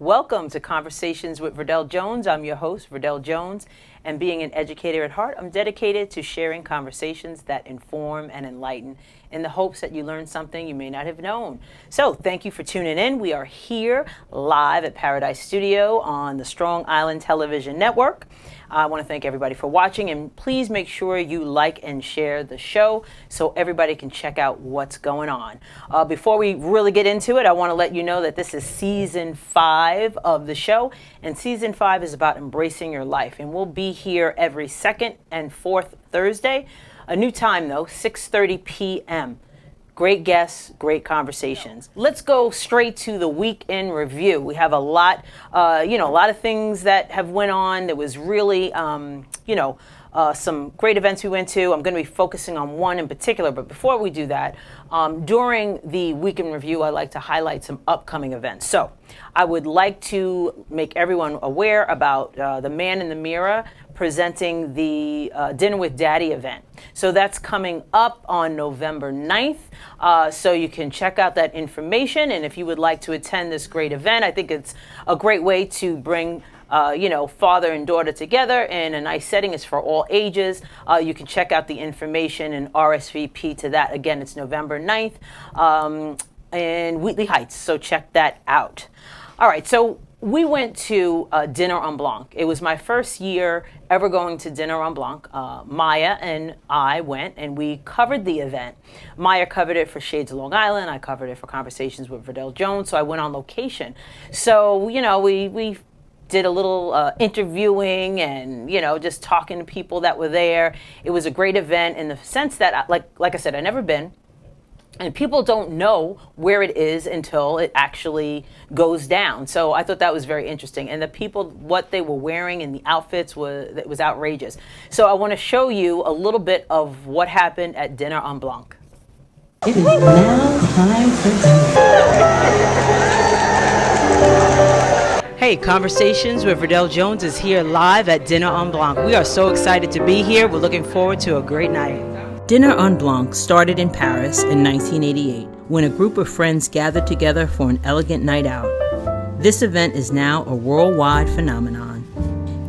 Welcome to Conversations with Verdel Jones. I'm your host, Verdel Jones, and being an educator at heart, I'm dedicated to sharing conversations that inform and enlighten in the hopes that you learn something you may not have known. So thank you for tuning in. We are here live at Paradise Studio on the Strong Island Television Network. I want to thank everybody for watching, and please make sure you like and share the show so everybody can check out what's going on. Before we really get into it, I want to let you know that this is season 5 of the show, and season 5 is about embracing your life, and we'll be here every second and fourth Thursday. A new time though, 6:30 p.m. Great guests, great conversations. Let's go straight to the week in review. We have a lot, a lot of things that have went on. There was really, some great events we went to. I'm going to be focusing on one in particular, but before we do that, during the week in review, I like to highlight some upcoming events. So I would like to make everyone aware about the Man in the Mirror presenting the Dinner with Daddy event. So that's coming up on November 9th. So you can check out that information. And if you would like to attend this great event, I think it's a great way to bring father and daughter together in a nice setting. It's for all ages. You can check out the information and RSVP to that. Again, it's November 9th in Wheatley Heights. So check that out. All right. So we went to Dinner on Blanc. It was my first year ever going to Dinner on Blanc. Maya and I went and we covered the event. Maya covered it for Shades of Long Island. I covered it for Conversations with Verdel Jones. So I went on location. So, we did a little interviewing and, just talking to people that were there. It was a great event in the sense that, like I said, I've never been. And people don't know where it is until it actually goes down. So I thought that was very interesting. And the people, what they were wearing and the outfits was outrageous. So I want to show you a little bit of what happened at Dinner on Blanc. It is now time for dinner. Hey, Conversations with Verdel Jones is here live at Dinner on Blanc. We are so excited to be here. We're looking forward to a great night. Dinner on Blanc started in Paris in 1988 when a group of friends gathered together for an elegant night out. This event is now a worldwide phenomenon.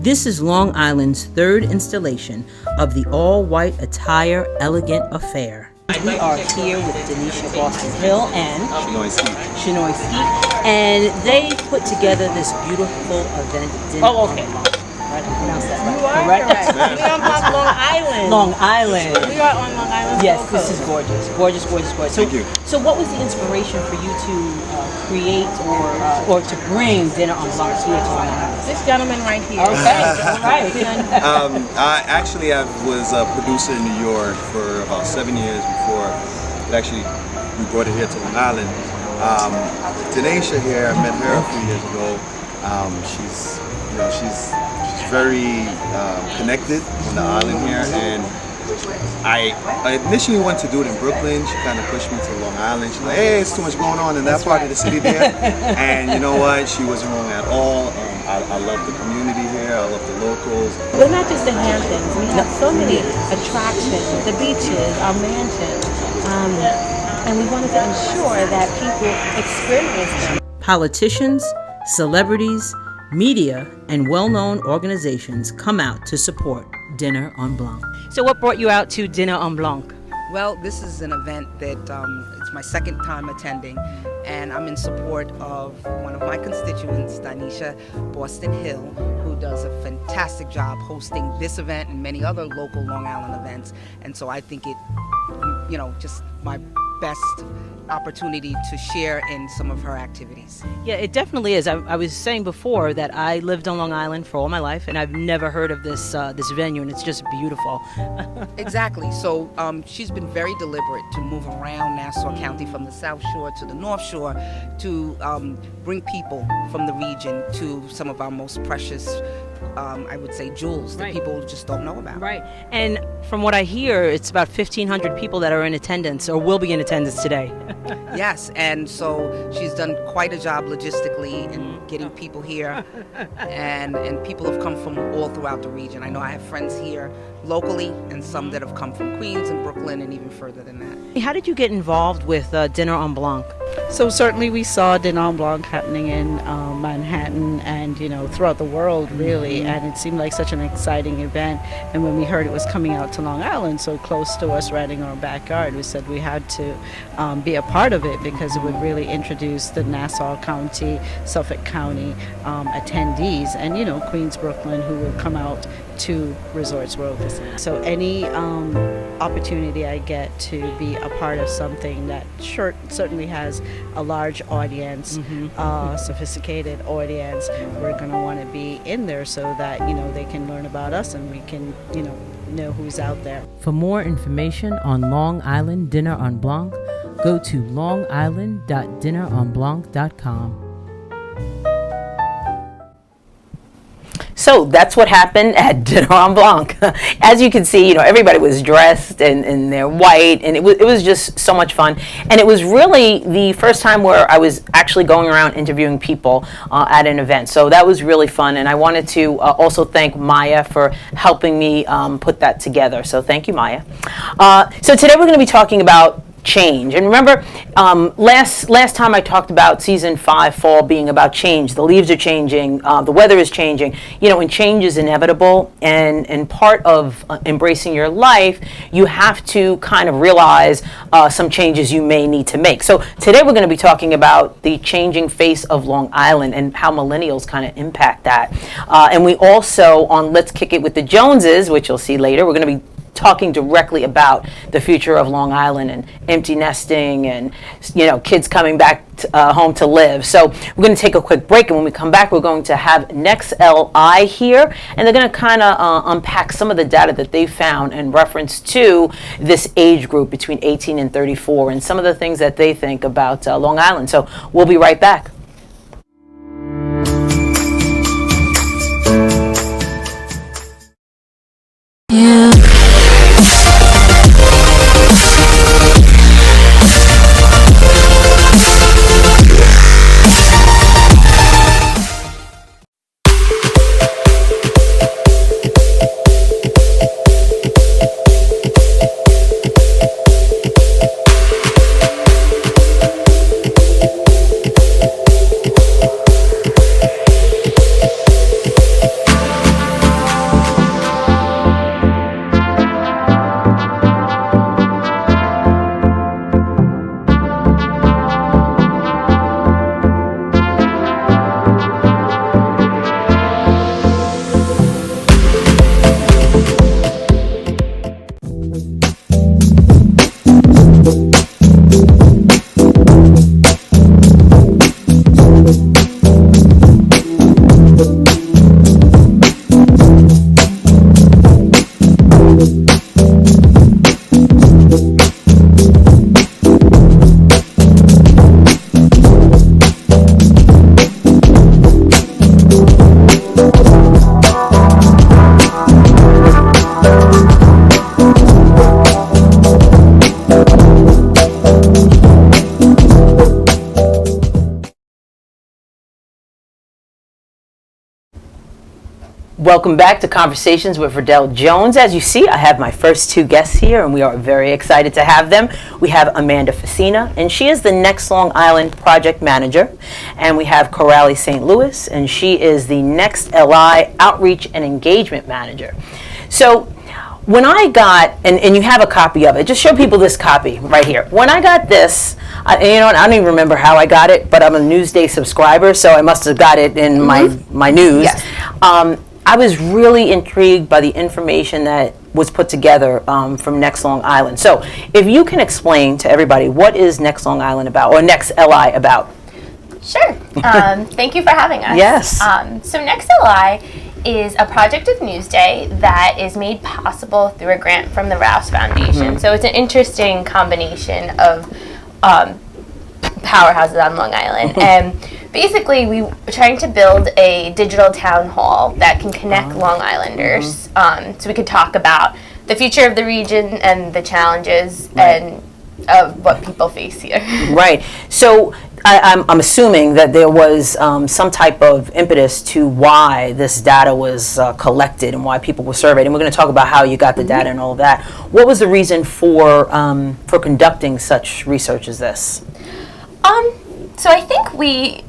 This is Long Island's third installation of the all-white attire elegant affair. We are here with Denisha Boston Hill and Shinoy Skeet, and they put together this beautiful event. Dinner on Blanc. I pronounced that right. You are correct. We are on Long Island. Long Island. We are on Long Island. Yes, this is gorgeous. Gorgeous. Thank you. So what was the inspiration for you to create or to bring Dinner on Blanc here to Long Island? This gentleman right here. Okay, all right. I was a producer in New York for about 7 years before we brought it here to Long Island. Denisha here, I met her a few years ago. She's very connected on the island here, and I initially wanted to do it in Brooklyn. She kind of pushed me to Long Island. She's like, hey, it's too much going on in that part of the city there. And you know what? She wasn't wrong at all. I love the community here. I love the locals. We're not just the Hamptons. We have so many attractions, the beaches, our mansions, and we wanted to ensure that people experience them. Politicians, celebrities, media, and well-known organizations come out to support Dinner on Blanc. So what brought you out to Dinner on Blanc? Well, this is an event that it's my second time attending, and I'm in support of one of my constituents, Denisha Boston Hill, who does a fantastic job hosting this event and many other local Long Island events. And so I think it, just my best opportunity to share in some of her activities. Yeah, it definitely is. I was saying before that I lived on Long Island for all my life, and I've never heard of this venue, and it's just beautiful. Exactly. So she's been very deliberate to move around Nassau County from the South Shore to the North Shore to bring people from the region to some of our most precious I would say jewels that people just don't know about. Right. And from what I hear, it's about 1,500 people that are in attendance or will be in attendance today. Yes, and so she's done quite a job logistically in getting people here, and people have come from all throughout the region. I know I have friends here locally and some that have come from Queens and Brooklyn and even further than that. How did you get involved with Dinner on Blanc? So certainly we saw Dinner on Blanc happening in Manhattan Manhattan and, throughout the world, really. And it seemed like such an exciting event. And when we heard it was coming out to Long Island, so close to us, right in our backyard, we said we had to be a part of it because it would really introduce the Nassau County, Suffolk County attendees, and, Queens, Brooklyn, who would come out to Resorts World. So any opportunity I get to be a part of something that certainly has a large audience, sophisticated audience, we're going to want to be in there so that, they can learn about us and we can, know who's out there. For more information on Long Island Dinner on Blanc, go to longisland.dinneronblanc.com. So that's what happened at Dinner on Blanc. As you can see, everybody was dressed in their white, and it was just so much fun. And it was really the first time where I was actually going around interviewing people at an event. So that was really fun, and I wanted to also thank Maya for helping me put that together. So thank you, Maya. So today we're going to be talking about change. And remember, last time I talked about season 5, fall, being about change. The leaves are changing, the weather is changing, and change is inevitable. And part of embracing your life, you have to kind of realize some changes you may need to make. So today we're going to be talking about the changing face of Long Island and how millennials kind of impact that. And we also, on Let's Kick It with the Joneses, which you'll see later, we're going to be talking directly about the future of Long Island and empty nesting and kids coming back home to live. So we're going to take a quick break, and when we come back we're going to have nextLI here, and they're going to kind of unpack some of the data that they found in reference to this age group between 18 and 34 and some of the things that they think about Long Island. So we'll be right back. Welcome back to Conversations with Verdel Jones. As you see, I have my first 2 guests here, and we are very excited to have them. We have Amanda Fiscina, and she is the Next Long Island Project Manager. And we have Coralie St. Louis, and she is the nextLI Outreach and Engagement Manager. So when I got, and you have a copy of it, just show people this copy right here. When I got this, I don't even remember how I got it, but I'm a Newsday subscriber, so I must have got it in my news. Yes. I was really intrigued by the information that was put together from Next Long Island. So if you can explain to everybody, what is Next Long Island about, or nextLI about? Sure. Thank you for having us. Yes. So nextLI is a project of Newsday that is made possible through a grant from the Rouse Foundation. So it's an interesting combination of powerhouses on Long Island. And basically, we were trying to build a digital town hall that can connect Long Islanders, so we could talk about the future of the region and the challenges and of what people face here. Right. So I'm assuming that there was some type of impetus to why this data was collected and why people were surveyed, and we're going to talk about how you got the data and all of that. What was the reason for conducting such research as this? So I think we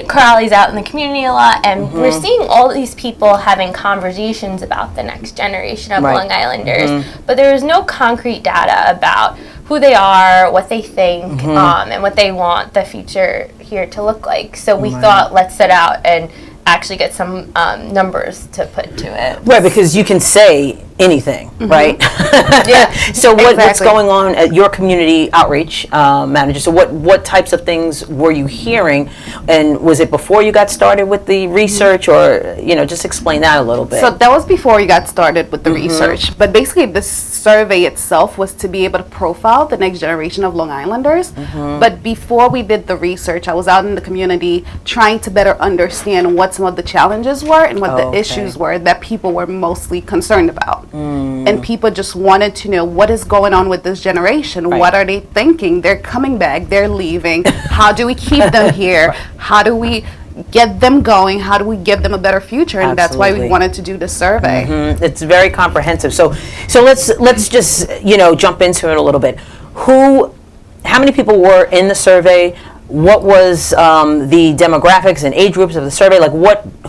Coralie's out in the community a lot, and we're seeing all these people having conversations about the next generation of Long Islanders, but there is no concrete data about who they are, what they think, and what they want the future here to look like. So we thought, let's set out and actually get some numbers to put to it. Right, because you can say anything, right? Yeah. So what's Exactly. going on at your community outreach manager? So what types of things were you hearing, and was it before you got started with the research, or just explain that a little bit? So that was before we got started with the research. But basically, the survey itself was to be able to profile the next generation of Long Islanders. But before we did the research, I was out in the community trying to better understand what some of the challenges were and what the issues were that people were mostly concerned about. And people just wanted to know what is going on with this generation. What are they thinking? They're coming back, they're leaving. How do we keep them here? How do we get them going? How do we give them a better future? And that's why we Absolutely. wanted to do the survey. It's very comprehensive. So let's just jump into it a little bit. How many people were in the survey? What was the demographics and age groups of the survey? Like,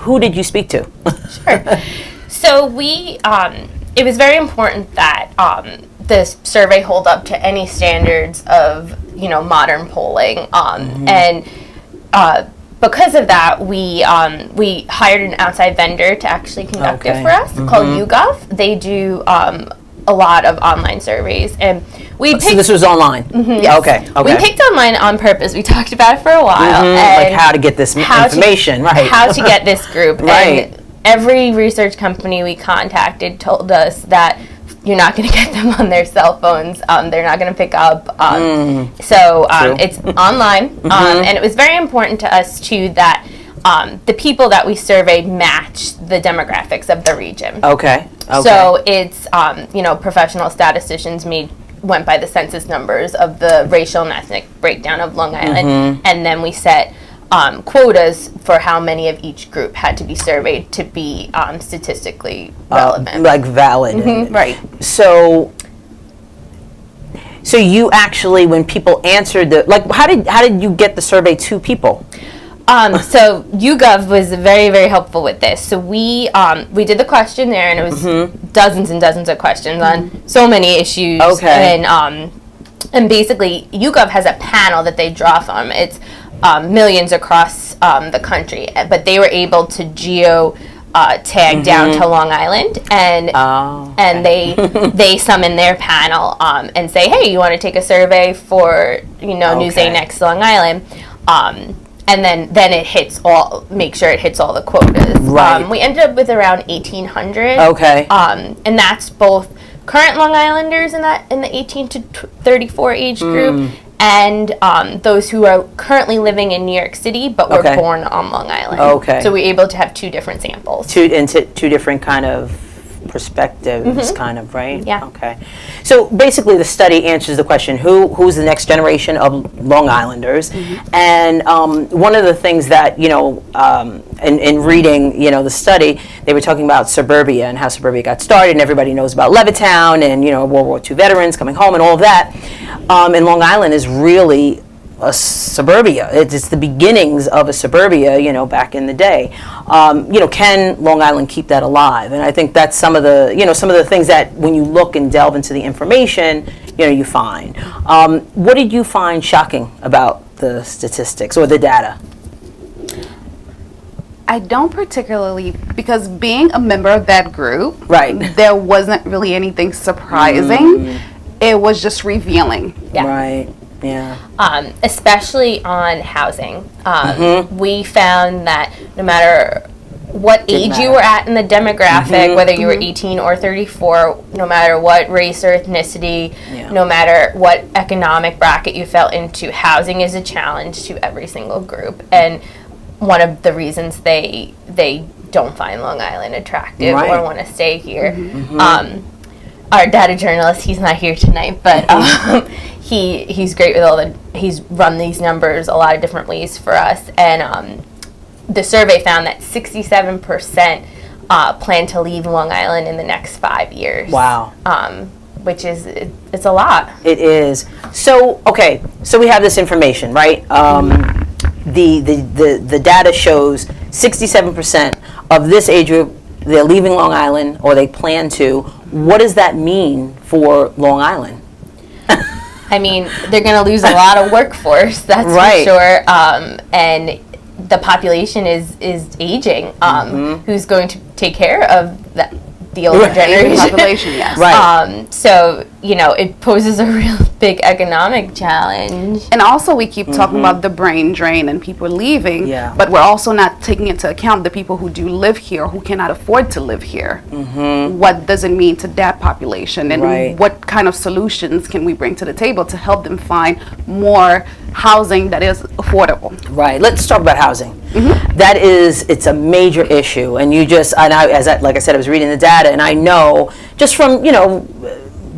who did you speak to? Sure. So it was very important that this survey hold up to any standards of modern polling, and because of that, we hired an outside vendor to actually conduct it for us, called YouGov. They do a lot of online surveys, and we picked. So this was online. Yes. Okay. We picked online on purpose. We talked about it for a while, Like and how to get this information, right? How to get this group, Right. And every research company we contacted told us that you're not going to get them on their cell phones. They're not going to pick up. So it's online, and it was very important to us too that the people that we surveyed matched the demographics of the region. Okay. So it's professional statisticians went by the census numbers of the racial and ethnic breakdown of Long Island, and then we set quotas for how many of each group had to be surveyed to be statistically relevant, like valid. right? So you actually, when people answered how did you get the survey to people? So YouGov was very, very helpful with this. So we did the questionnaire, and it was dozens and dozens of questions on so many issues. Okay. And basically YouGov has a panel that they draw from. It's millions across the country, but they were able to geo tag down to Long Island, and they summon their panel and say, hey, you want to take a survey for Newsday Next Long Island. And then it hits make sure it hits all the quotas. Right. We ended up with around 1,800. Okay. And that's both current Long Islanders in the 18 to 34 age group, and those who are currently living in New York City but were born on Long Island. Okay. So we were able to have two different samples. Two different kind of perspectives, kind of, right? Yeah. Okay. So basically, the study answers the question: who's the next generation of Long Islanders? And one of the things that in reading the study, they were talking about suburbia and how suburbia got started, and everybody knows about Levittown and World War II veterans coming home and all of that. And Long Island is really a suburbia. It's the beginnings of a suburbia, back in the day. Can Long Island keep that alive? And I think that's some of the things that when you look and delve into the information, you find. What did you find shocking about the statistics or the data? I don't particularly, because being a member of that group, Right. there wasn't really anything surprising. It was just revealing. Yeah. Right. Yeah. Especially on housing. We found that no matter what age you were at in the demographic, whether you were 18 or 34, no matter what race or ethnicity, no matter what economic bracket you fell into, housing is a challenge to every single group. And one of the reasons they don't find Long Island attractive or want to stay here. Our data journalist, he's not here tonight, but he's great with he's run these numbers a lot of different ways for us, and the survey found that 67% plan to leave Long Island in the next 5 years. Wow. Which is, it's a lot. It is. So, okay, so we have this information, right? the data shows 67% of this age group, they're leaving Long Island or they plan to. What does that mean for Long Island? I mean, they're going to lose a lot of workforce, that's Right. for sure. And the population is aging. Who's going to take care of the older generation? Population, yes. Right. So, it poses a real big economic challenge. And also we keep talking about the brain drain and people leaving, Yeah. but we're also not taking into account the people who do live here, who cannot afford to live here. What does it mean to that population, and Right. what kind of solutions can we bring to the table to help them find more housing that is affordable? Right. Let's talk about housing. That is, it's a major issue, and like I said, I was reading the data, and I know just from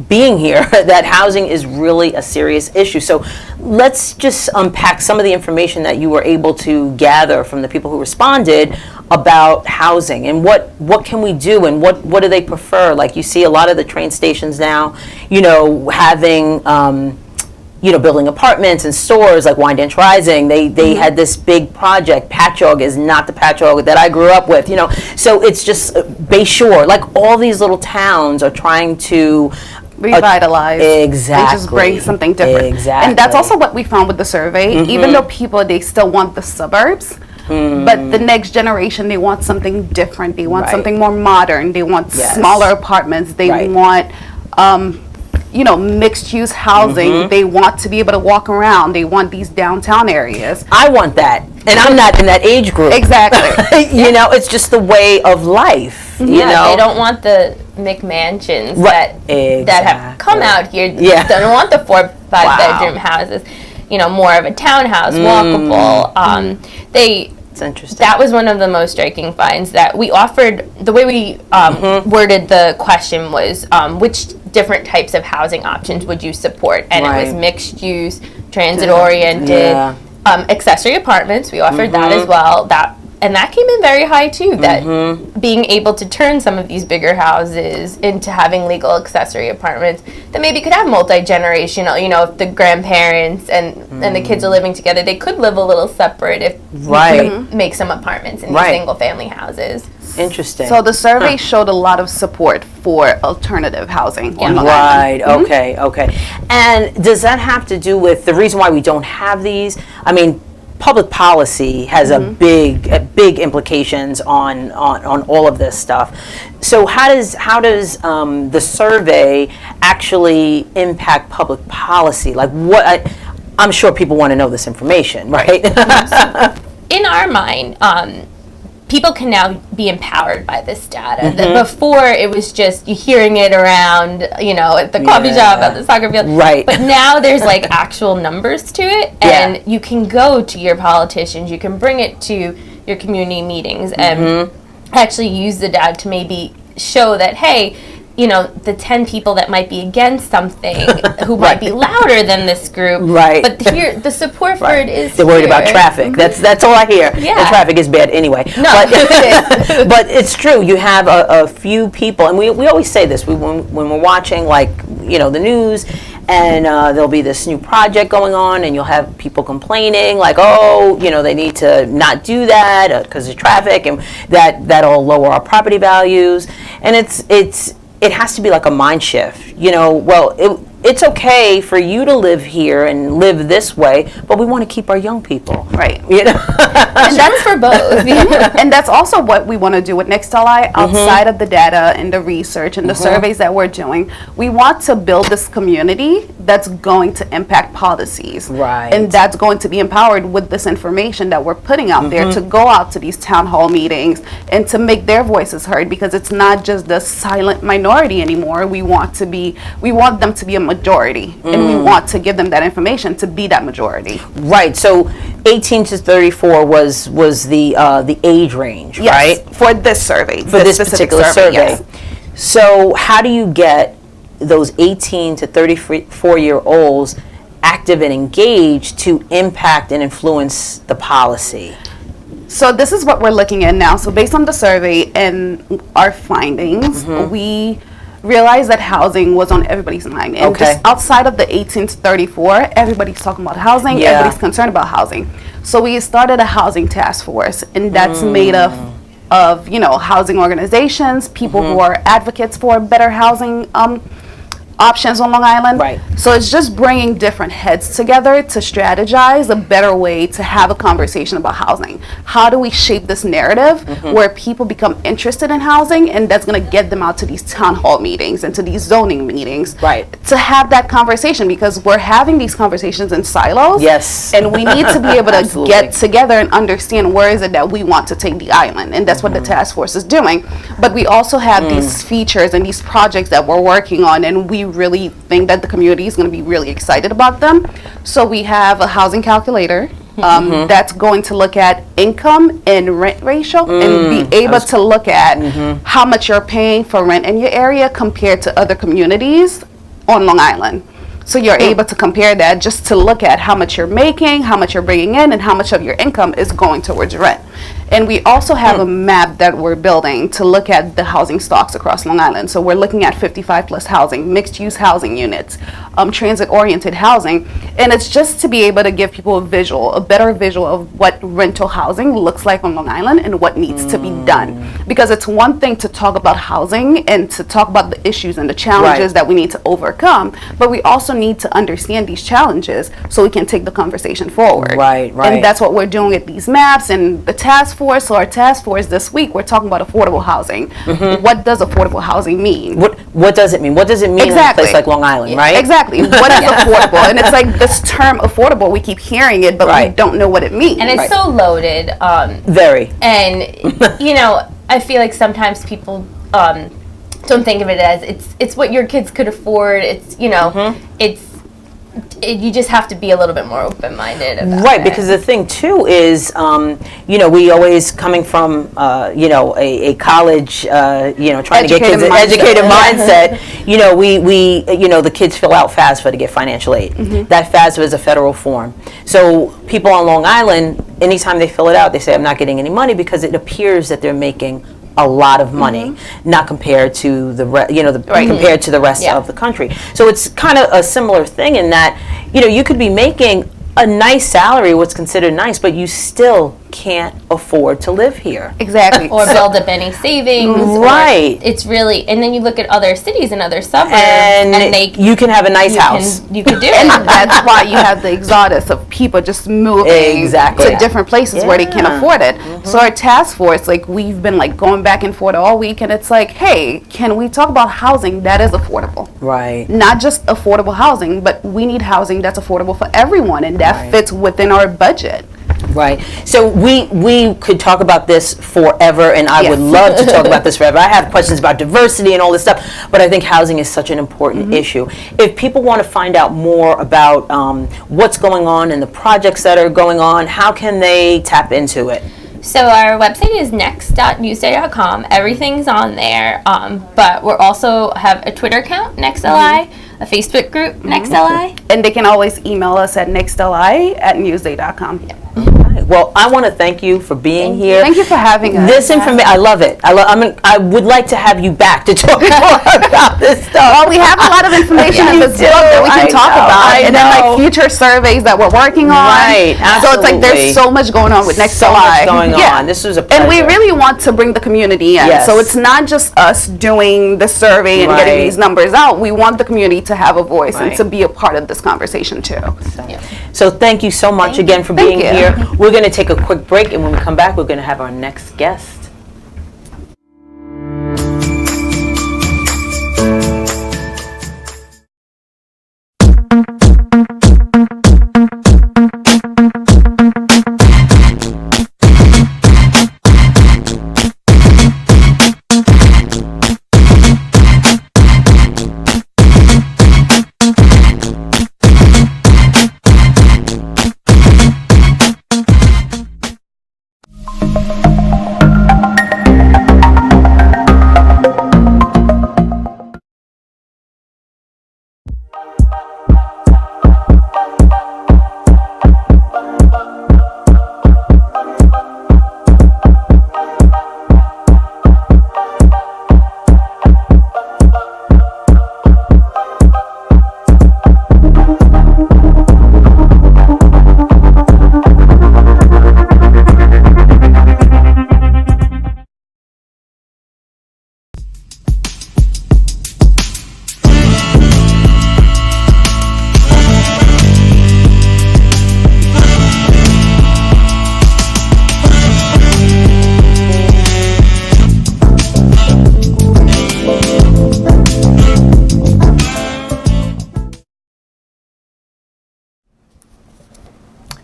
being here that housing is really a serious issue. So let's just unpack some of the information that you were able to gather from the people who responded about housing, and what can we do, and what do they prefer. Like, you see a lot of the train stations now, having building apartments and stores like Wyandanch Rising. They had this big project. Patchogue is not the Patchogue that I grew up with, So it's just Bayshore. Like, all these little towns are trying to Revitalize. Exactly. And just bring something different. Exactly. And that's also what we found with the survey. Even though people, they still want the suburbs, but the next generation, they want something different. They want Right. something more modern. They want Yes. smaller apartments. They Right. want mixed use housing. They want to be able to walk around. They want these downtown areas. I want that, and I'm not in that age group. Exactly. It's just the way of life. They don't want the McMansions Right. that have come out here. Yeah. They don't want the 4-5 Wow. bedroom houses. More of a townhouse, walkable. It's interesting. That was one of the most striking finds that we offered. The way we worded the question was, which different types of housing options would you support? And it was Right. mixed use, transit oriented, Yeah. accessory apartments. We offered that as well. That came in very high too. That being able to turn some of these bigger houses into having legal accessory apartments that maybe could have multi-generational. If the grandparents and the kids are living together, they could live a little separate if Right. we could make some apartments in Right. these single-family houses. Interesting. So the survey showed a lot of support for alternative housing on Long Island. Right. Okay. And does that have to do with the reason why we don't have these? I mean, public policy has a big implications on all of this stuff. So how does the survey actually impact public policy? Like, I'm sure people want to know this information, right? In our mind, people can now be empowered by this data. Before, it was just you hearing it around, at the coffee shop, at the soccer field. Right. But now there's like actual numbers to it, and you can go to your politicians, you can bring it to your community meetings, and actually use the data to maybe show that, hey, the 10 people that might be against something who might be louder than this group. Right. But here, the support for it is They're worried here. about traffic. That's all I hear. Yeah. And traffic is bad anyway. No. But it's true. You have a few people, and we always say this when we're watching, like, the news, and there'll be this new project going on, and you'll have people complaining, like, they need to not do that because of traffic, and that'll lower our property values. And it has to be like a mind shift. It's okay for you to live here and live this way, but we want to keep our young people. Right. And that's for both. And that's also what we want to do with nextLI outside of the data and the research and the surveys that we're doing. We want to build this community that's going to impact policies. Right. And that's going to be empowered with this information that we're putting out there to go out to these town hall meetings and to make their voices heard, because it's not just the silent minority anymore. We want them to be a majority, and we want to give them that information to be that majority. Right. So 18 to 34 was the age range, Yes, right? for this survey. For this specific particular survey. yes. So how do you get those 18 to 34-year-olds active and engaged to impact and influence the policy? So this is what we're looking at now. So based on the survey and our findings, we realized that housing was on everybody's mind. And just outside of the 18 to 34, everybody's talking about housing, everybody's concerned about housing. So we started a housing task force, and that's made up of, you know, housing organizations, people who are advocates for better housing options on Long Island. Right. So it's just bringing different heads together to strategize a better way to have a conversation about housing. How do we shape this narrative where people become interested in housing, and that's going to get them out to these town hall meetings and to these zoning meetings, Right. to have that conversation, because we're having these conversations in silos. Yes. And we need to be able to get together and understand where is it that we want to take the island, and that's what the task force is doing. But we also have these features and these projects that we're working on, and we really think that the community is going to be really excited about them. So we have a housing calculator that's going to look at income and rent ratio and be able to look at how much you're paying for rent in your area compared to other communities on Long Island. So you're able to compare that just to look at how much you're making, how much you're bringing in, and how much of your income is going towards rent. And we also have a map that we're building to look at the housing stocks across Long Island. So we're looking at 55 plus housing, mixed use housing units, transit oriented housing. And it's just to be able to give people a better visual of what rental housing looks like on Long Island and what needs to be done. Because it's one thing to talk about housing and to talk about the issues and the challenges that we need to overcome, but we also need to understand these challenges so we can take the conversation forward. Right. And that's what we're doing with these maps and the task force. So our task force this week, we're talking about affordable housing. What does affordable housing mean? What does it mean? What does it mean in a place like Long Island, right? Exactly. What is affordable? And it's like this term affordable, we keep hearing it, but we don't know what it means. And it's so loaded. Very. And, you know, I feel like sometimes people don't think of it as it's what your kids could afford. It's, you know, you just have to be a little bit more open-minded about Right, it. because the thing too is, you know, we always coming from, you know, a college, you know, trying to get kids an educated mindset. You know, we, you know, the kids fill out FAFSA to get financial aid. That FAFSA is a federal form. So people on Long Island, anytime they fill it out, they say, I'm not getting any money, because it appears that they're making a lot of money, not compared to the compared to the rest of the country. So it's kind of a similar thing in that, you know, you could be making a nice salary, what's considered nice, but you still can't afford to live here. Exactly. Or build up any savings. Right. It's really, and then you look at other cities and other suburbs, and you can have a nice house. You can do And it. that's why you have the exodus of people just moving to different places where they can't afford it. So our task force, like, we've been like going back and forth all week, and it's like, hey, can we talk about housing that is affordable? Right. Not just affordable housing, but we need housing that's affordable for everyone, and that fits within our budget. Right. So we could talk about this forever, and I would love to talk about this forever. I have questions about diversity and all this stuff, but I think housing is such an important issue. If people want to find out more about what's going on and the projects that are going on, how can they tap into it? So our website is next.newsday.com. Everything's on there, but we also have a Twitter account, nextLI, a Facebook group, nextLI. And they can always email us at nextli@newsday.com. Well, I want to thank you for being here. Thank you for having us. This information, I love it. I would like to have you back to talk more about this stuff. Well, we have a lot of information in this book that we can talk about, and then like future surveys that we're working on. Right, So it's like there's so much going on with nextLI. So much going on. This was a pleasure. And we really want to bring the community in. Yes. So it's not just us doing the survey and getting these numbers out. We want the community to have a voice and to be a part of this conversation too. So thank you so much again for being here. We're going to take a quick break, and when we come back, we're going to have our next guest.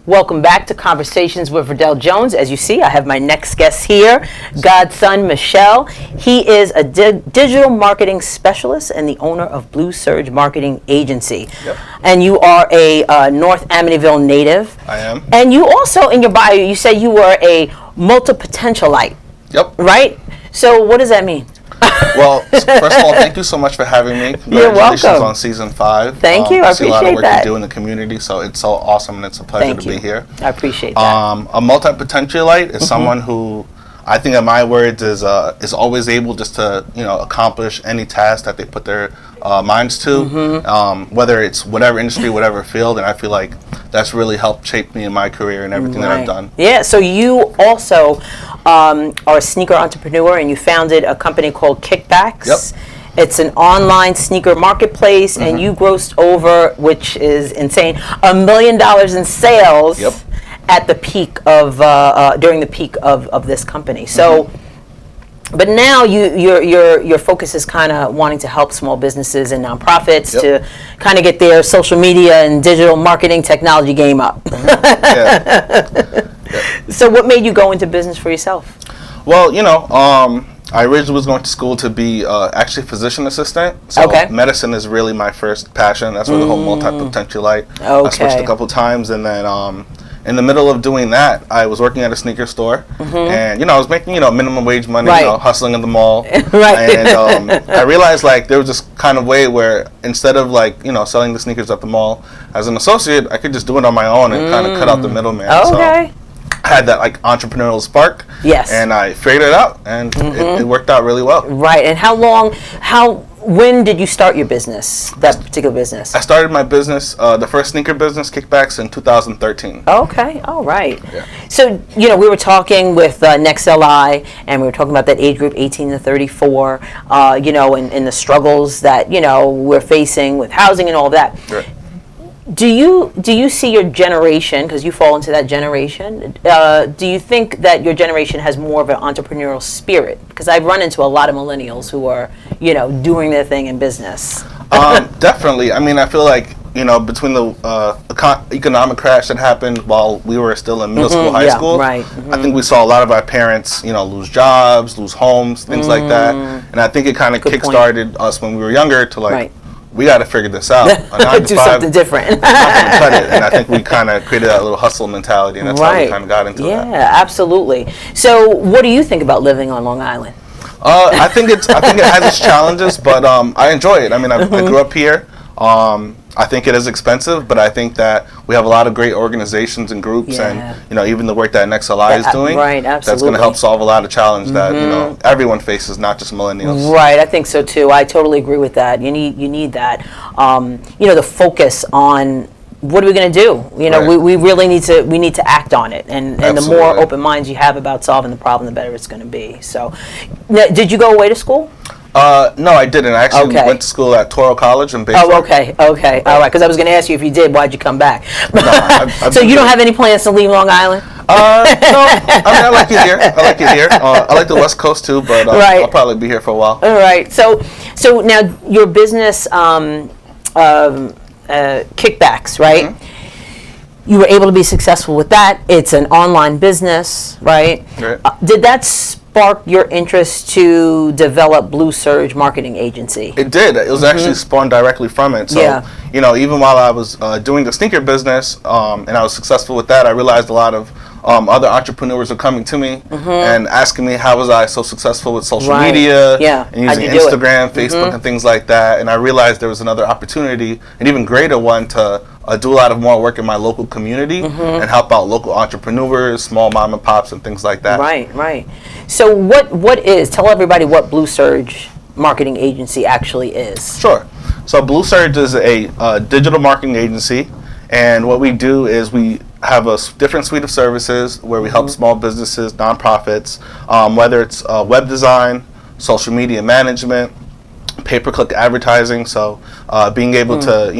Welcome back to Conversations with Verdel Jones. As you see, I have my next guest here, Godson Michel. He is a digital marketing specialist and the owner of Blue Surge Marketing Agency. Yep. And you are a North Amityville native. I am. And you also, in your bio, you say you were a multi-potentialite. Yep. Right? So what does that mean? Well, first of all, thank you so much for having me. You're Congratulations welcome. on season 5. Thank you. I see a lot of appreciate work that. you do in the community, so it's so awesome and it's a pleasure Thank to you. be here. I appreciate that. A multi-potentialite is someone who, I think in my words, is always able just to accomplish any task that they put their minds to, whether it's whatever industry, whatever field, and I feel like that's really helped shape me in my career and everything that I've done. Yeah, so you also are a sneaker entrepreneur, and you founded a company called Kickbacks. Yep. It's an online sneaker marketplace, and you grossed over, which is insane, $1 million in sales. Yep. At the peak of during the peak of this company. So, but now your focus is kind of wanting to help small businesses and nonprofits to kind of get their social media and digital marketing technology game up. Yeah. So, what made you go into business for yourself? Well, I originally was going to school to be actually a physician assistant. So medicine is really my first passion. That's where the whole multi-potentialite. I switched a couple times, and then in the middle of doing that, I was working at a sneaker store, and I was making minimum wage money, hustling in the mall. And I realized like there was this kind of way where instead of like selling the sneakers at the mall as an associate, I could just do it on my own and kind of cut out the middleman. So I had that like entrepreneurial spark. Yes. And I figured it out, and it worked out really well. Right. And when did you start your business, that particular business? I started my business, the first sneaker business, Kickbacks, in 2013. Okay, all right. Yeah. So, we were talking with nextLI, and we were talking about that age group, 18 to 34, and the struggles that, we're facing with housing and all that. Right. Do you see your generation, because you fall into that generation, do you think that your generation has more of an entrepreneurial spirit? Because I've run into a lot of millennials who are, doing their thing in business. Definitely. I mean, I feel like, between the economic crash that happened while we were still in middle school, high school, I think we saw a lot of our parents, lose jobs, lose homes, things like that. And I think it kind of kick-started us when we were younger to like, we got to figure this out. Do something different. Not gonna cut it. And I think we kind of created that little hustle mentality, and that's how we kind of got into that. Yeah, absolutely. So, what do you think about living on Long Island? I think it has its challenges, but I enjoy it. I mean, I grew up here. I think it is expensive, but I think that we have a lot of great organizations and groups, and even the work that nextLI is doing, that's going to help solve a lot of challenges that everyone faces, not just millennials. Right, I think so too. I totally agree with that. You need that. The focus on what are we going to do? We really need to act on it, and the more open minds you have about solving the problem, the better it's going to be. So, now, did you go away to school? No, I didn't. I actually went to school at Toro College in Bay Shore. Oh, okay, all right. Because I was going to ask you if you did, why'd you come back? No, so you don't have any plans to leave Long Island? No, I like it here. I like the West Coast too, but I'll probably be here for a while. All right. So now your business, Kickbacks, right? You were able to be successful with that. It's an online business, right? Did that spark your interest to develop Blue Surge Marketing Agency? It did. It was actually spawned directly from it. So, even while I was doing the sneaker business, and I was successful with that, I realized a lot of other entrepreneurs were coming to me and asking me how was I so successful with social media and using Instagram, Facebook, and things like that. And I realized there was another opportunity, an even greater one, to do a lot of more work in my local community and help out local entrepreneurs, small mom and pops, and things like that. Right. So tell everybody what Blue Surge Marketing Agency actually is. Sure. So Blue Surge is a digital marketing agency, and what we do is we have a different suite of services where we help small businesses, nonprofits, whether it's web design, social media management, pay-per-click advertising, so being able to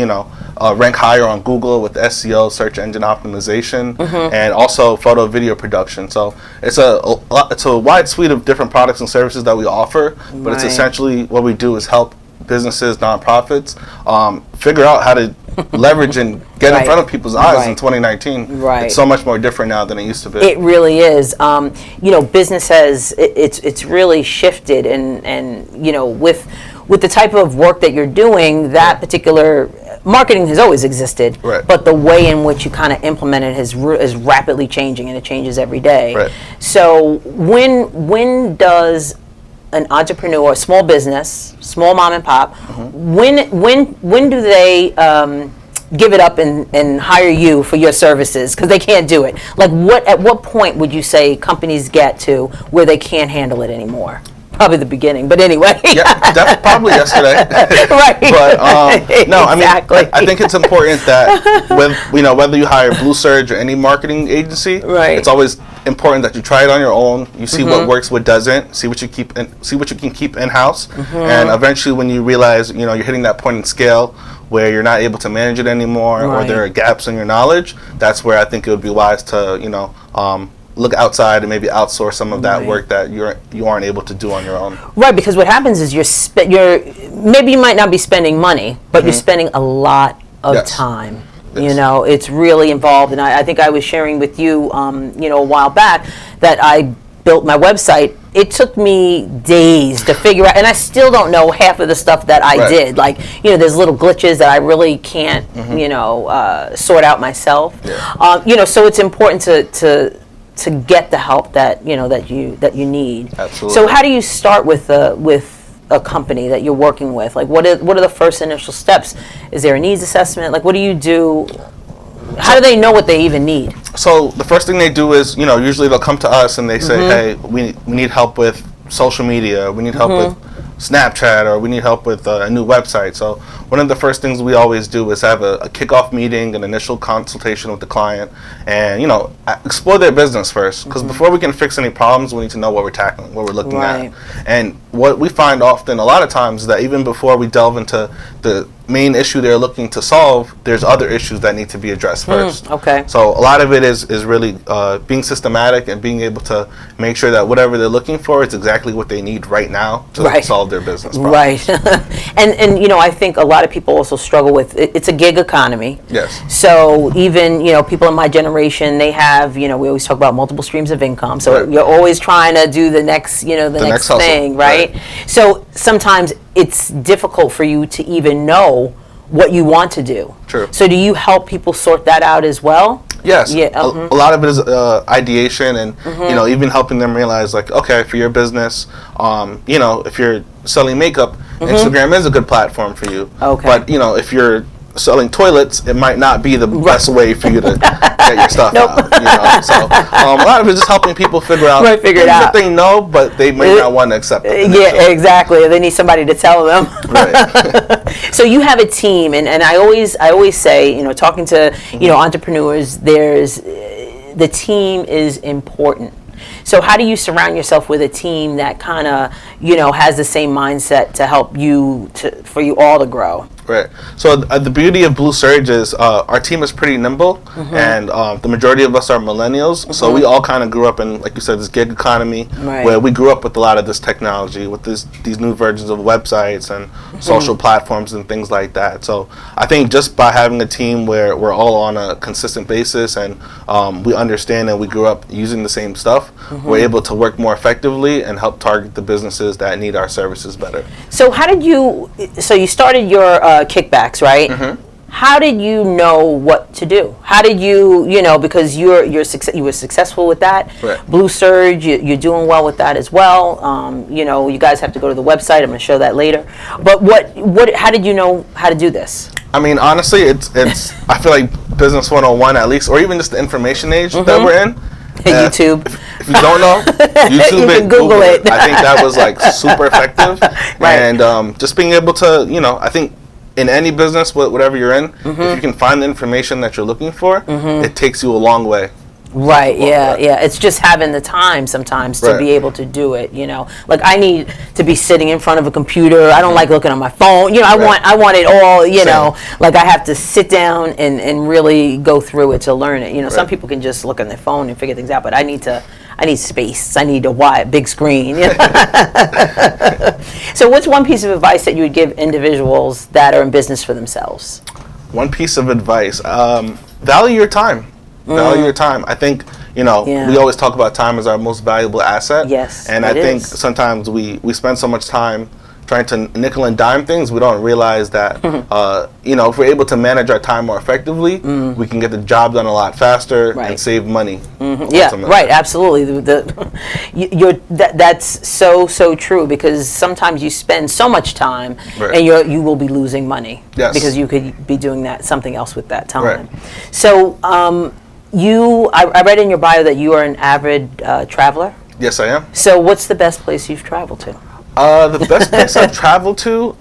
rank higher on Google with SEO, search engine optimization, and also photo video production. So it's a wide suite of different products and services that we offer, but it's essentially what we do is help businesses, nonprofits, figure out how to leverage and get in Right. front of people's eyes in Right. 2019. Right. It's so much more different now than it used to be. It really is. Business it's really shifted, and with the type of work that you're doing, that particular marketing has always existed. Right. But the way in which you kind of implement it is rapidly changing, and it changes every day. Right. So when does an entrepreneur, a small business, small mom and pop, when do they give it up and hire you for your services because they can't do it? Like at what point would you say companies get to where they can't handle it anymore? Probably the beginning, but anyway. Yeah, probably yesterday. Right. But no, Exactly. I think it's important that whether you hire Blue Surge or any marketing agency, Right. it's always important that you try it on your own. You see what works, what doesn't. See what you can keep in house, and eventually, when you realize you're hitting that point in scale where you're not able to manage it anymore, or Right. there are gaps in your knowledge, that's where I think it would be wise to look outside and maybe outsource some of that Right. work that you aren't able to do on your own. Right, because what happens is maybe you might not be spending money, but you're spending a lot of Yes. time. Yes. It's really involved, and I think I was sharing with you, a while back that I built my website. It took me days to figure out, and I still don't know half of the stuff that I Right. did. Like, there's little glitches that I really can't, sort out myself. Yeah. So it's important to get the help that you need. Absolutely. So how do you start with a company that you're working with? Like, what are the first initial steps? Is there a needs assessment? Like, what do you do? How do they know what they even need? So the first thing they do is, usually they'll come to us and they say, hey, we need help with social media, we need help with Snapchat, or we need help with a new website. So one of the first things we always do is have a kickoff meeting, an initial consultation with the client, and explore their business first. Because before we can fix any problems, we need to know what we're tackling, what we're looking Right. at. And what we find often, a lot of times, is that even before we delve into the main issue they're looking to solve, there's other issues that need to be addressed first. Okay. So a lot of it is really being systematic and being able to make sure that whatever they're looking for is exactly what they need right now to Right. solve their business problem. Right. and I think a lot of people also struggle with it's a gig economy. Yes. So even people in my generation, they have we always talk about multiple streams of income. So Right. you're always trying to do the next the next next hustle. thing, right? So sometimes it's difficult for you to even know what you want to do. True. So do you help people sort that out as well? Yes. Yeah. A lot of it is ideation, and even helping them realize, like, okay, for your business, if you're selling makeup, Instagram is a good platform for you. Okay. But if you're selling toilets, it might not be the best way for you to get your stuff Nope. out. So a lot of it is just helping people figure out Right, figure it things out. that they know, but they may not want to accept it. Yeah, exactly. They need somebody to tell them. Right. So you have a team, and I always say, talking to entrepreneurs, the team is important. So how do you surround yourself with a team that kind of has the same mindset to help you for you all to grow? Right. So the beauty of Blue Surge is our team is pretty nimble, and the majority of us are millennials. So we all kind of grew up in, like you said, this gig economy, Right. where we grew up with a lot of this technology, with these new versions of websites and social platforms and things like that. So I think just by having a team where we're all on a consistent basis and we understand and we grew up using the same stuff, we're able to work more effectively and help target the businesses that need our services better. So so you started your kickbacks, right? How did you know what to do? How did you because you were successful with that. Right. Blue Surge, you're doing well with that as well. You guys have to go to the website. I'm going to show that later. But how did you know how to do this? I mean, honestly, it's I feel like Business 101 at least, or even just the information age that we're in. YouTube. If you don't know, YouTube You can it, Google it. I think that was like super effective. Right. And just being able to, I think in any business, whatever you're in, if you can find the information that you're looking for, it takes you a long way. Right, yeah. It's just having the time sometimes to be able to do it, Like I need to be sitting in front of a computer. I don't like looking on my phone. I want it all, like I have to sit down and really go through it to learn it. Some people can just look on their phone and figure things out, but I need space. I need a big screen. So what's one piece of advice that you would give individuals that are in business for themselves? One piece of advice: value your time. Value your time. I think we always talk about time as our most valuable asset. Yes, and I think sometimes we spend so much time trying to nickel and dime things, we don't realize that if we're able to manage our time more effectively, we can get the job done a lot faster and save money. Yeah, right. Absolutely. That's so true, because sometimes you spend so much time and you will be losing money because you could be doing something else with that time. So I read in your bio that you are an avid traveler. Yes, I am. So what's the best place you've traveled to? The best place I've traveled to,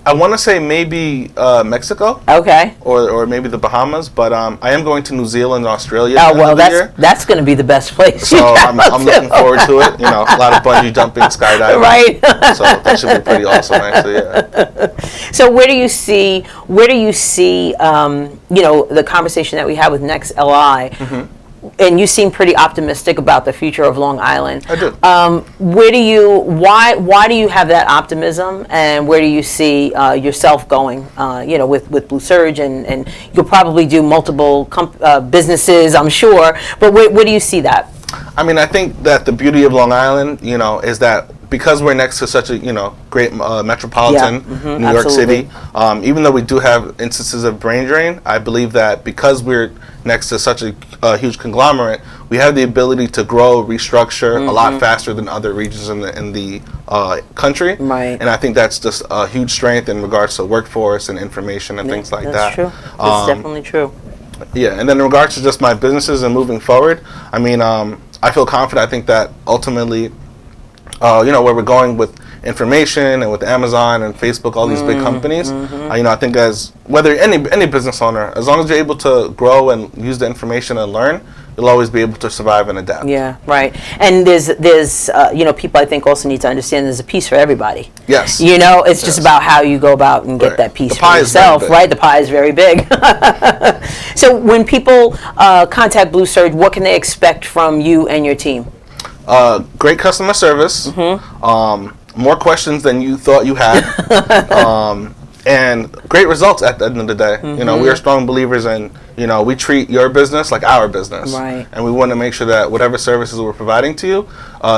I want to say maybe Mexico. Okay. Or maybe the Bahamas, but I am going to New Zealand and Australia. Oh well, that's going to be the best place. So I'm looking forward to it. A lot of bungee jumping, skydiving. Right. So that should be pretty awesome, actually. Yeah. So where do you see the conversation that we had with nextLI? And you seem pretty optimistic about the future of Long Island. I do. Why do you have that optimism, and where do you see yourself going? With Blue Surge, and you'll probably do multiple businesses, I'm sure. But where do you see that? I mean, I think that the beauty of Long Island, is that because we're next to such a great metropolitan New York City, even though we do have instances of brain drain, I believe that because we're next to such a huge conglomerate, we have the ability to grow, restructure a lot faster than other regions in the country. Right. And I think that's just a huge strength in regards to workforce and information and things like that. That's true. That's definitely true. Yeah, and then in regards to just my businesses and moving forward, I mean, I feel confident. I think that ultimately, where we're going with information and with Amazon and Facebook, all these big companies, I think as whether any business owner, as long as you're able to grow and use the information and learn, you'll always be able to survive and adapt. Yeah, right. And there's people I think also need to understand there's a piece for everybody. Yes. It's just about how you go about and get that piece for yourself, right? The pie is very big. So when people contact Blue Surge, what can they expect from you and your team? Great customer service, more questions than you thought you had, and great results at the end of the day. We are strong believers in, we treat your business like our business. Right. And we want to make sure that whatever services we're providing to you,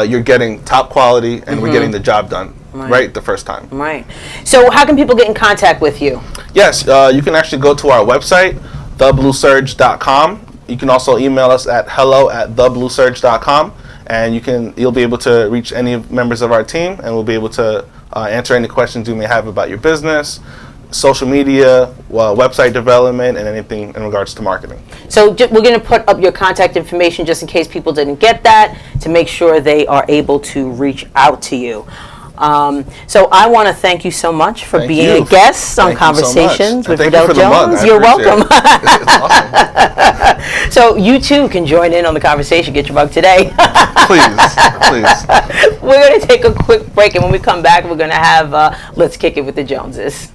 you're getting top quality and we're getting the job done right the first time. Right. So how can people get in contact with you? Yes, you can actually go to our website, thebluesurge.com. You can also email us at hello@thebluesurge.com. And you'll be able to reach any members of our team, and we'll be able to answer any questions you may have about your business, social media, website development, and anything in regards to marketing. So we're going to put up your contact information just in case people didn't get that, to make sure they are able to reach out to you. So I want to thank you so much for being a guest on Conversations with Verdel Jones. You're welcome. So you too can join in on the conversation. Get your mug today. Please. We're going to take a quick break, and when we come back, we're going to have Let's Kick It with the Joneses.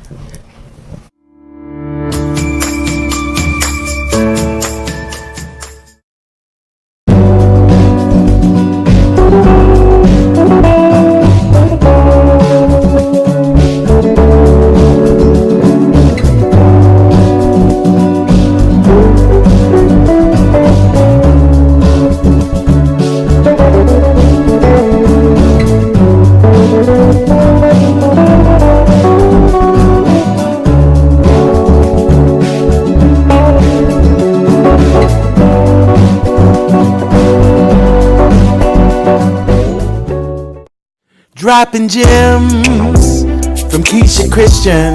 Dropping gems from Keisha Christian.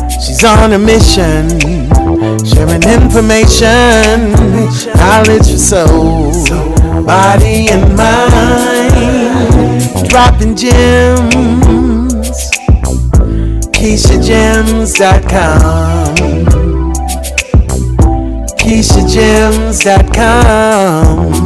She's on a mission, sharing information, knowledge for soul, body and mind. Dropping gems, KeishaGems.com, KeishaGems.com.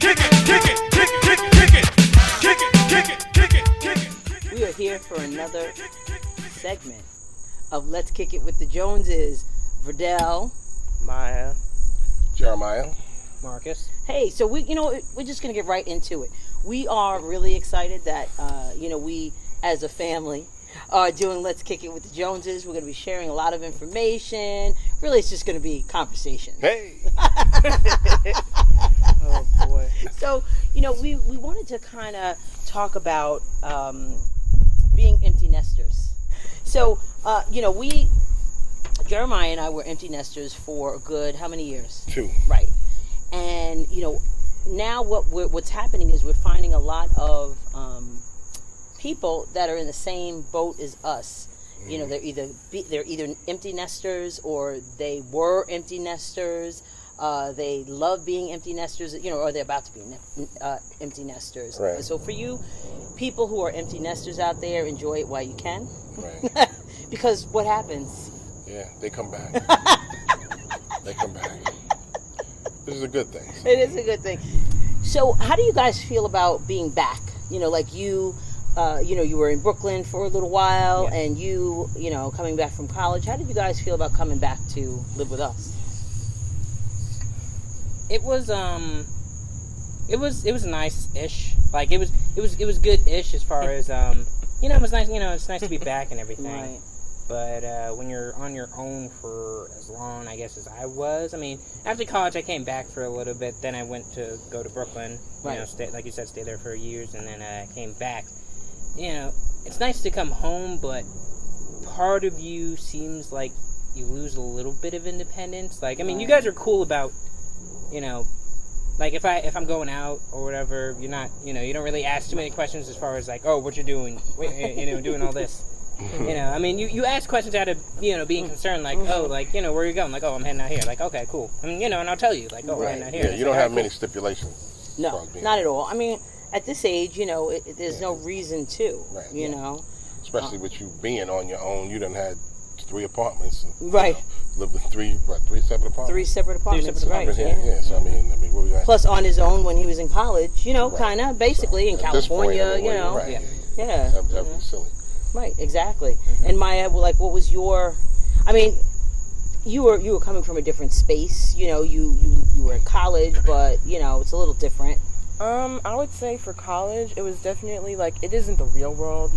We are here for another segment of Let's Kick It with the Joneses. Verdel, Maya, Jeremiah, Marcus. Hey, so we're just gonna get right into it. We are really excited that we as a family are doing Let's Kick It with the Joneses. We're gonna be sharing a lot of information. Really, it's just gonna be conversation. Hey. Oh boy. So we wanted to kind of talk about being empty nesters. So Jeremiah and I were empty nesters for a good how many years? 2. Right. And now what's happening is we're finding a lot of people that are in the same boat as us. They're either empty nesters or they were empty nesters. They love being empty nesters, or they're about to be empty nesters. Right. So for you, people who are empty nesters out there, enjoy it while you can. Right. Because what happens? Yeah, they come back. They come back. This is a good thing. So. It is a good thing. So how do you guys feel about being back? Like you were in Brooklyn for a little while, Yeah. and you coming back from college. How did you guys feel about coming back to live with us? It was nice-ish. Like it was good-ish as far as it was nice. It's nice to be back and everything. Right. But when you're on your own for as long, I guess, as I was, after college I came back for a little bit. Then I went to go to Brooklyn. Right. Stay, like you said, stay there for years, and then I came back. It's nice to come home, but part of you seems like you lose a little bit of independence. Like, you guys are cool about, like if I'm going out or whatever, you're not, you don't really ask too many questions as far as like, oh, what you're doing, doing all this. You ask questions out of, being concerned, like, oh, like, where are you going? Like, oh, I'm heading out here. Like, okay, cool. And I'll tell you, like, oh, we're heading out here. Yeah, you don't have many stipulations. No, not at all. At this age, there's no reason to, Right. Especially with you being on your own, you done had 3 apartments. Right. Lived in 3 separate apartments. 3 separate apartments, right? Yeah. So what we got? Plus on his own when he was in college, Right. kind of basically in At this point, California, right. Yeah. That would be silly. Right, exactly. And Maya, like, what was your? You were coming from a different space. You were in college, but it's a little different. I would say for college, it was definitely like it isn't the real world,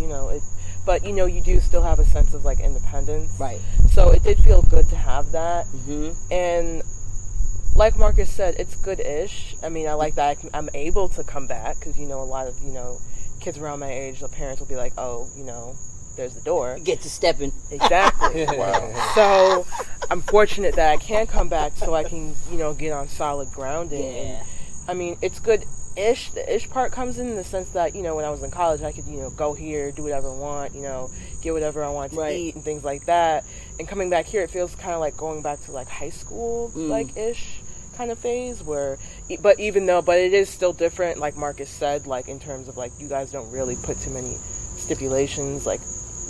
but you do still have a sense of like independence. Right. So it did feel good to have that. Mm-hmm. And like Marcus said, it's good-ish. I like that I'm able to come back because a lot of kids around my age, the parents will be like, oh, there's the door. You get to stepping. Exactly. Wow. So I'm fortunate that I can come back so I can get on solid grounding. Yeah. And, it's good-ish. The ish part comes in the sense that, when I was in college, I could, go here, do whatever I want, get whatever I want to eat and things like that. And coming back here, it feels kind of like going back to, like, high school, like-ish kind of phase but it is still different, like Marcus said, like, in terms of, like, you guys don't really put too many stipulations, like,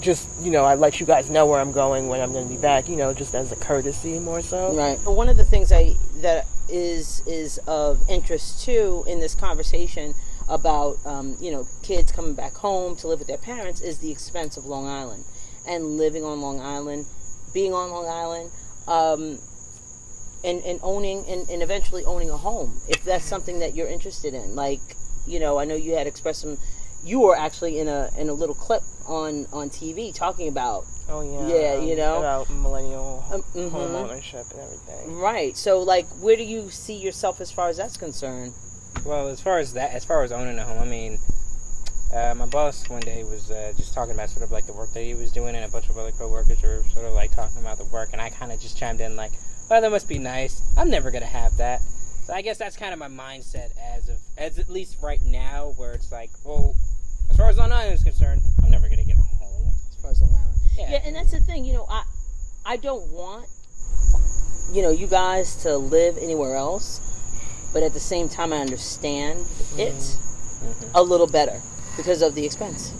just, I let you guys know where I'm going when I'm going to be back, just as a courtesy more so. Right. But one of the things that is of interest too in this conversation about kids coming back home to live with their parents is the expense of Long Island and living on Long Island, being on Long Island. and owning and eventually owning a home, if that's something that you're interested in. Like, you know, I know you had expressed some. You were actually in a little clip on TV talking about. Oh yeah. Yeah, you know, about millennial home ownership and everything. Right. So, like, where do you see yourself as far as that's concerned? Well, as far as owning a home, I mean, my boss one day was just talking about sort of like the work that he was doing, and a bunch of other coworkers were sort of like talking about the work, and I kind of just chimed in like, "Well, that must be nice. I'm never gonna have that." So I guess that's kind of my mindset as at least right now, where it's like, well, as far as Long Island is concerned, I'm never gonna get a home. As far as Long Island, yeah, and that's the thing. You know, I don't want, you know, you guys to live anywhere else, but at the same time, I understand it a little better because of the expense.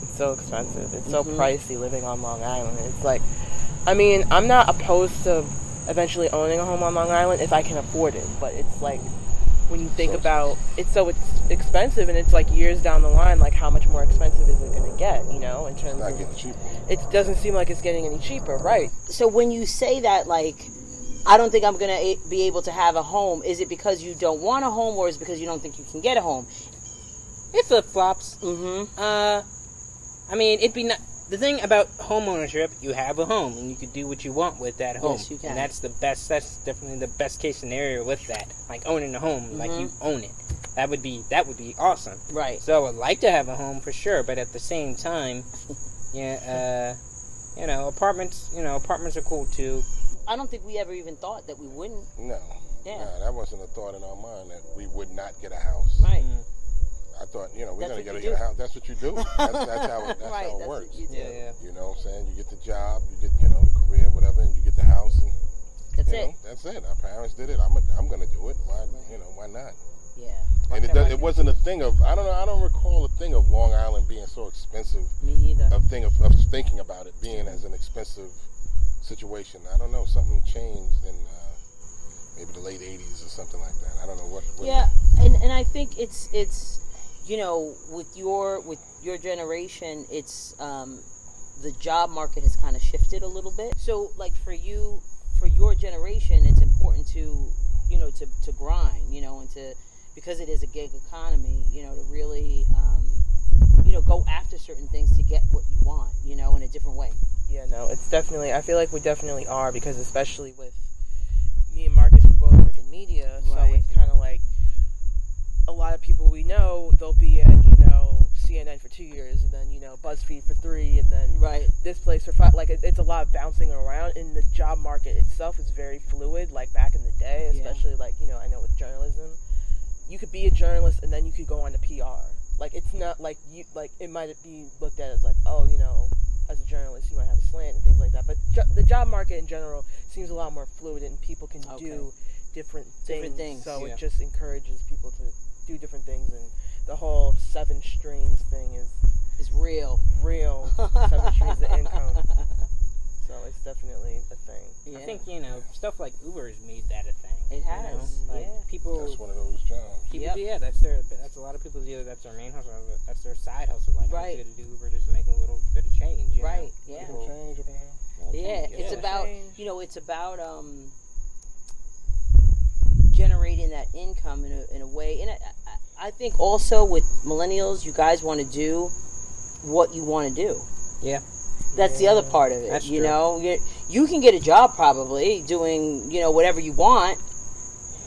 It's so expensive. It's so pricey living on Long Island. It's like, I mean, I'm not opposed to eventually owning a home on Long Island if I can afford it, but it's like, when you think about it's expensive, and it's like years down the line, like how much more expensive is it going to get, you know, in terms of getting cheaper. It doesn't seem like it's getting any cheaper, right? So when you say that, like, I don't think I'm going to be able to have a home, is it because you don't want a home, or is it because you don't think you can get a home? It flip-flops. I mean, it'd be not. The thing about home ownership, you have a home, and you can do what you want with that home. Yes, you can. And that's definitely the best case scenario with that. Like owning a home, like you own it. That would be awesome. Right. So I would like to have a home for sure, but at the same time, yeah, you know, apartments are cool too. I don't think we ever even thought that we wouldn't. No. Yeah. No, that wasn't a thought in our mind that we would not get a house. Right. I thought, you know, we're going to That's get a house. That's what you do. That's how it Right, that's works. what you do. Yeah. You know what I'm saying? You get the job, you get, you know, the career, whatever, and you get the house. And That's you it. know, that's it. Our parents did it. I'm going to do it. Why, you know, why not? Yeah. And it wasn't a thing of, I don't know, I don't recall a thing of Long Island being so expensive. Me either. A thing of thinking about it being as an expensive situation. I don't know, something changed in maybe the late 80s or something like that. I don't know what. Yeah, and I think it's you know, with your generation, it's the job market has kind of shifted a little bit. So like for your generation, it's important to, you know, to grind, you know, and to, because it is a gig economy, you know, to really you know, go after certain things to get what you want, you know, in a different way. Yeah, no, it's definitely, I feel like we definitely are, because especially with me and Marcus, we both work in media, so it's kind of like a lot of people we know, they'll be at, you know, CNN for 2 years, and then, you know, BuzzFeed for 3, and then this place for 5. Like, it's a lot of bouncing around, and the job market itself is very fluid, like back in the day, especially, like, you know, I know with journalism, you could be a journalist, and then you could go on to PR. Like, it's not like you, like, it might be looked at as like, oh, you know, as a journalist, you might have a slant and things like that. But the job market in general seems a lot more fluid, and people can do different things. So it just encourages people to do different things, and the whole 7 streams thing is real 7 streams of income. So it's definitely a thing. Yeah. I think, you know, stuff like Uber has made that a thing. It has. You know? Like people. That's one of those jobs. People, yeah, that's a lot of people's, either that's their main hustle, or that's their side hustle. Like, I'm going to do Uber just to make a little bit of change. You know? Yeah. People, It's about, you know, it's about generating that income in a way. And I think also with millennials, you guys want to do what you want to do. Yeah. That's the other part of it. That's you true. know, you can get a job probably doing, you know, whatever you want.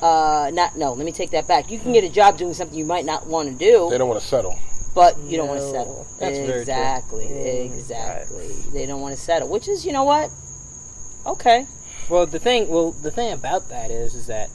Let me take that back. You can get a job doing something you might not want to do. They don't want to settle. But you don't want to settle. That's exactly. They don't want to settle, which is, you know what? Okay. Well, the thing about that is that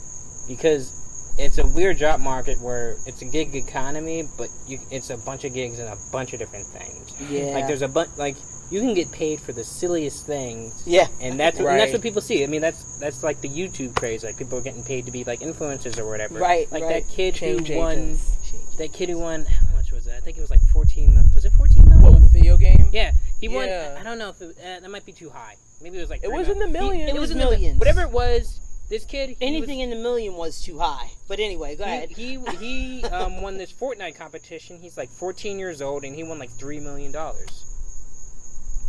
because it's a weird job market where it's a gig economy, but it's a bunch of gigs and a bunch of different things. Yeah. Like there's a bunch, like you can get paid for the silliest things. Yeah. And that's what people see. I mean, that's like the YouTube craze. Like people are getting paid to be like influencers or whatever. Right. Like that kid Change who won. agents. That kid who won. How much was that? I think it was like 14 million. Was it 14 million? What, with the video game? Yeah. He won. I don't know if that might be too high. Maybe it was like. It was in the millions. It was in the millions. Whatever it was. This kid, anything in the million was too high. But anyway, go ahead. He won this Fortnite competition. He's like 14 years old, and he won like $3 million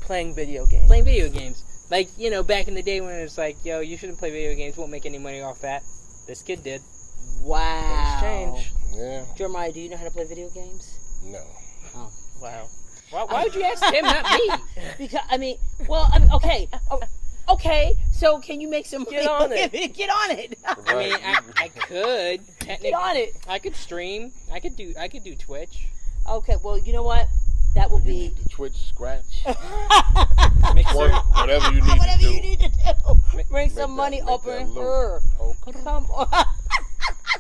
Playing video games. Like, back in the day when it's like, yo, you shouldn't play video games, won't make any money off that. This kid did. Wow. Change. Yeah. Jeremiah, do you know how to play video games? No. Oh, wow. Why would you ask him, not me? Because, okay. Okay, so can you make some money? Get on it. Get on it. I mean, I could technically. Get on it. I could stream. I could do Twitch. Okay, well, you know what? That will be The Twitch scratch. Mixer. Whatever you need whatever to do. you need to do. Bring Make some that- money make up that in loop. her. Okay. Come on.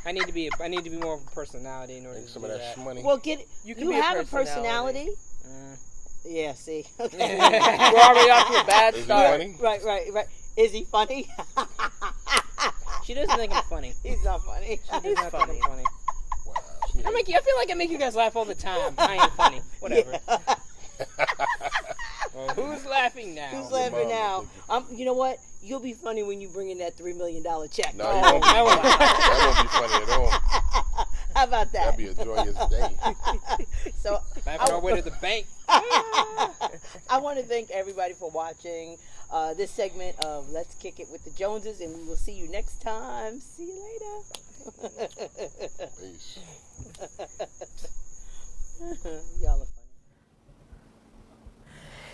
I need to be more of a personality in order Make to some do of that that. money. Well, You can you be a have a personality. personality. Yeah, see. We're already off to a bad Is it start. funny? Right. Is he funny? She doesn't think I'm funny. He's not funny. She does not think I'm funny. Wow. She I feel like I make you guys laugh all the time. I ain't funny. Whatever. Well, who's laughing now? Who's laughing now? mom You know what? You'll be funny when you bring in that $3 million check. No, you won't be funny. That won't be funny at all. How about that? That'd be a joyous day. So Laughing our way to the bank. I want to thank everybody for watching this segment of Let's Kick It with the Joneses, and we will see you next time. See you later. Peace. Y'all are funny.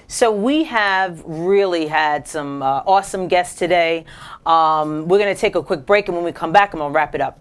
So we have really had some awesome guests today. We're going to take a quick break, and when we come back, I'm going to wrap it up.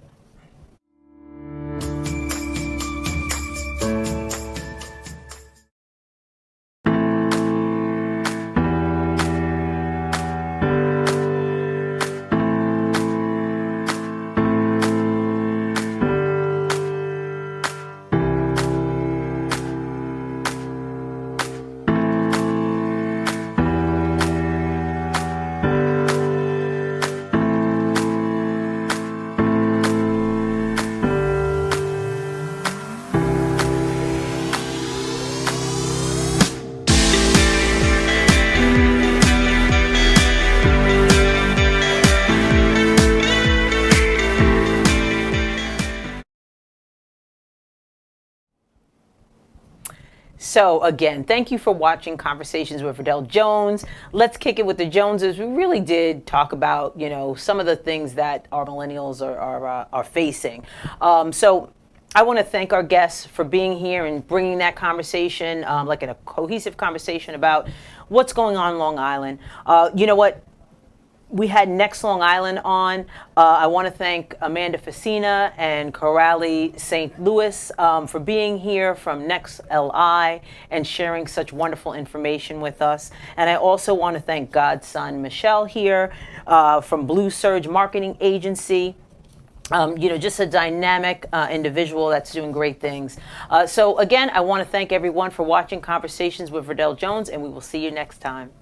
So again, thank you for watching Conversations with Verdel Jones. Let's Kick It with the Joneses. We really did talk about, some of the things that our millennials are facing. So I want to thank our guests for being here and bringing that conversation, like in a cohesive conversation about what's going on Long Island. You know what? We had Next Long Island on. I want to thank Amanda Fiscina and Coralie St. Louis for being here from nextLI and sharing such wonderful information with us. And I also want to thank Godson Michel here from Blue Surge Marketing Agency. Just a dynamic individual that's doing great things. So again, I want to thank everyone for watching Conversations with Verdel Jones, and we will see you next time.